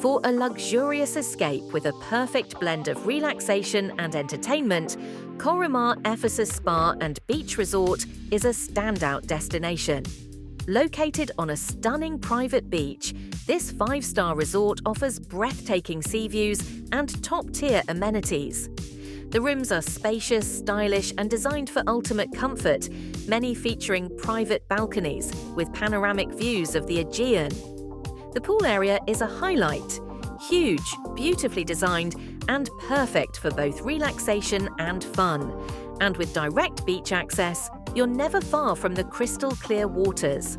For a luxurious escape with a perfect blend of relaxation and entertainment, Korumar Ephesus Spa and Beach Resort is a standout destination. Located on a stunning private beach, this 5-star resort offers breathtaking sea views and top-tier amenities. The rooms are spacious, stylish, and designed for ultimate comfort, many featuring private balconies with panoramic views of the Aegean. The pool area is a highlight, huge, beautifully designed, and perfect for both relaxation and fun. And with direct beach access, you're never far from the crystal-clear waters.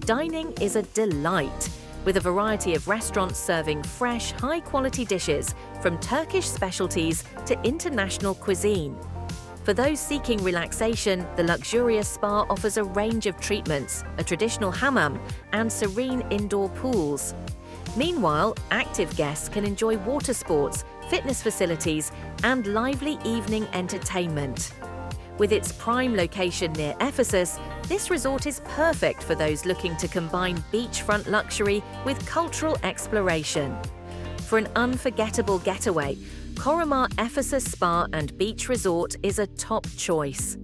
Dining is a delight, with a variety of restaurants serving fresh, high-quality dishes from Turkish specialties to international cuisine. For those seeking relaxation, the luxurious spa offers a range of treatments, a traditional hammam, and serene indoor pools. Meanwhile, active guests can enjoy water sports, fitness facilities, and lively evening entertainment. With its prime location near Ephesus, this resort is perfect for those looking to combine beachfront luxury with cultural exploration. For an unforgettable getaway, Korumar Ephesus Spa and Beach Resort is a top choice.